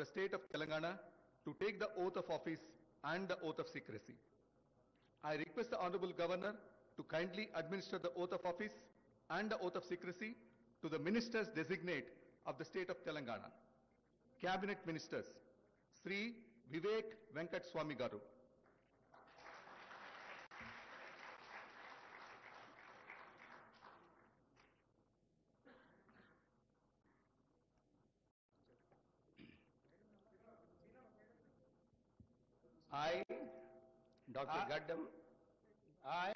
the state of Telangana to take the oath of office and the oath of secrecy. I request the Honorable Governor to kindly administer the oath of office and the oath of secrecy to the ministers designate of the state of Telangana. Cabinet Ministers, Sri Vivek Venkat Swami Garu. I, Dr. Gaddam, I,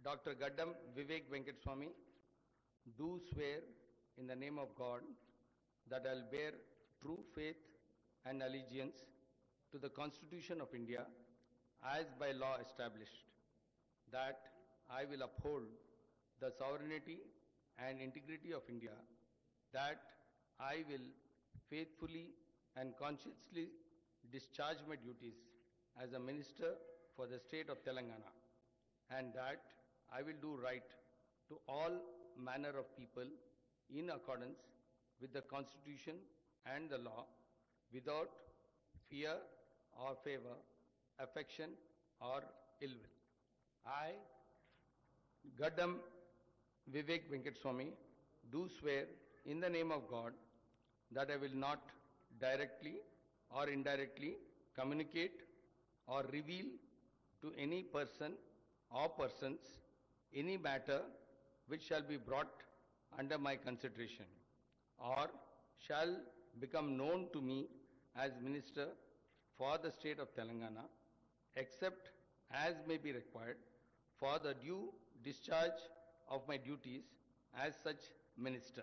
Dr. Gaddam Vivek Venkateswamy, do swear in the name of God that I will bear true faith and allegiance to the Constitution of India as by law established, that I will uphold the sovereignty and integrity of India, that I will faithfully and conscientiously discharge my duties as a minister for the state of Telangana, and that I will do right to all manner of people in accordance with the Constitution and the law, without fear or favor, affection or ill will. I, Gaddam Vivek Venkateswamy, do swear in the name of God that I will not directly or indirectly communicate or reveal to any person or persons any matter which shall be brought under my consideration or shall become known to me as Minister for the state of Telangana, except as may be required for the due discharge of my duties as such Minister.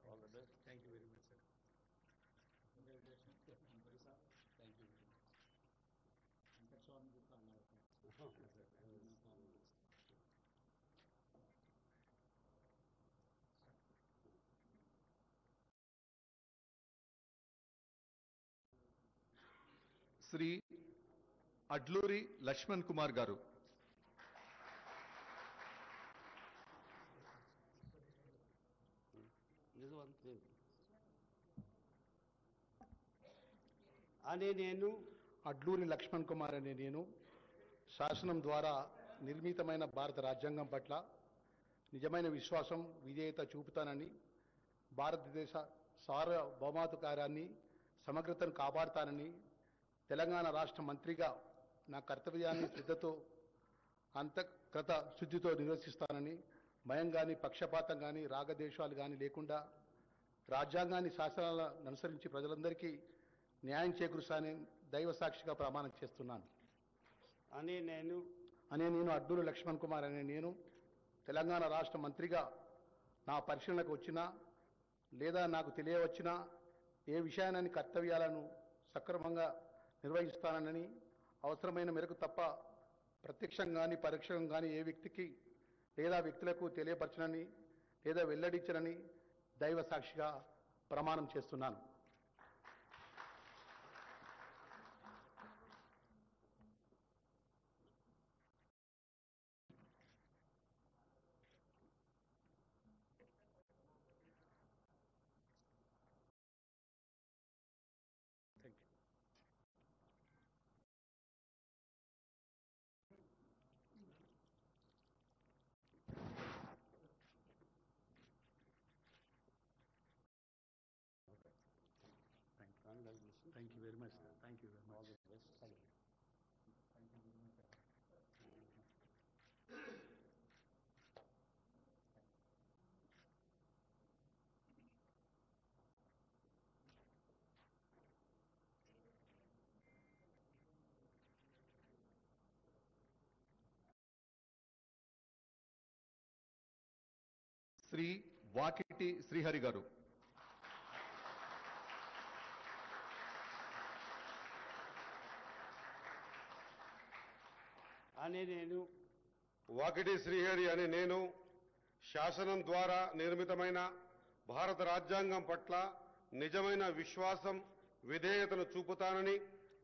All the best. Thank you very much, sir. Congratulations. Thank you very much. Venkateswamy Gupta అన్నారు. Sri Adluri Lakshman Kumar Garu. This one thing. అనే నేను అడ్లూరి లక్ష్మణ్ కుమార్ అనే నేను శాసనం ద్వారా నిర్మితమైన భారత రాజ్యాంగం పట్ల నిజమైన విశ్వాసం విధేయత చూపుతానని, భారతదేశ సార్వభౌమాధికారాన్ని సమగ్రతను కాపాడుతానని, తెలంగాణ రాష్ట్ర మంత్రిగా నా కర్తవ్యాన్ని శ్రద్ధతో అంతఃకృత శుద్ధితో నిర్వర్తిస్తానని, భయం కానీ పక్షపాతం కానీ రాగద్వేషాలు కానీ లేకుండా రాజ్యాంగాన్ని శాసనాలను అనుసరించి ప్రజలందరికీ న్యాయం చేకూరుస్తానని దైవ సాక్షిగా ప్రమాణం చేస్తున్నాను. అనే నేను అడ్లూరి లక్ష్మణ్ కుమార్ అనే నేను తెలంగాణ రాష్ట్ర మంత్రిగా నా పరిశీలనకు వచ్చినా లేదా నాకు తెలియవచ్చినా ఏ విషయాన్ని కర్తవ్యాలను సక్రమంగా నిర్వహిస్తానని, అవసరమైన మేరకు తప్ప ప్రత్యక్షంగా కానీ పరోక్షంగా కానీ ఏ వ్యక్తికి లేదా వ్యక్తులకు తెలియపరచనని లేదా వెల్లడించనని దైవ సాక్షిగా ప్రమాణం చేస్తున్నాను. Thank you very much. Thank you very much. All the best. Thank you. Thank you very much, sir. Sri Vakiti Srihari Garu. అనే నేను వాకిటి శ్రీహరి అనే నేను శాసనం ద్వారా నిర్మితమైన భారత రాజ్యాంగం పట్ల నిజమైన విశ్వాసం విధేయతను చూపుతానని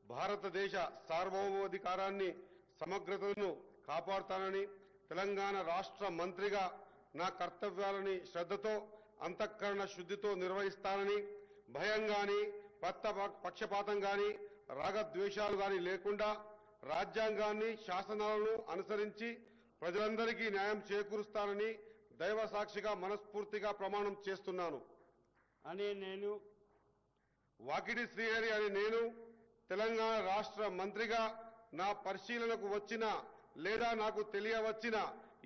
భారతదేశ సార్వభౌమాధికారాన్ని సమగ్రతను కాపాడుతానని తెలంగాణ రాష్ట్ర మంత్రిగా నా కర్తవ్యాలని శ్రద్ధతో అంతఃకరణ శుద్ధితో నిర్వహిస్తానని భయం గాని పక్షపాతం గాని రాగద్వేషాలు గాని లేకుండా రాజ్యాంగాన్ని శాసనాలను అనుసరించి ప్రజలందరికీ న్యాయం చేకూరుస్తానని దైవ సాక్షిగా మనస్ఫూర్తిగా ప్రమాణం చేస్తున్నాను అనే నేను వాకిటి శ్రీహరి అని నేను తెలంగాణ రాష్ట్ర మంత్రిగా నా పరిశీలనకు వచ్చిన లేదా నాకు తెలియవచ్చిన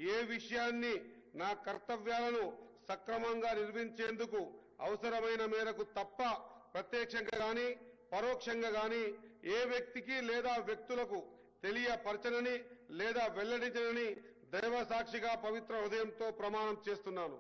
ఏ విషయాన్ని నా కర్తవ్యాలను సక్రమంగా నిర్వహించేందుకు అవసరమైన మేరకు తప్ప ప్రత్యక్షంగా గాని పరోక్షంగా గాని ఏ వ్యక్తికి లేదా వ్యక్తులకు తెలియపరచనని లేదా వెల్లడించనని దైవ సాక్షిగా పవిత్ర హృదయంతో ప్రమాణం చేస్తున్నాను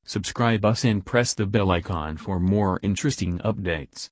Subscribe us and press the bell icon for more interesting updates.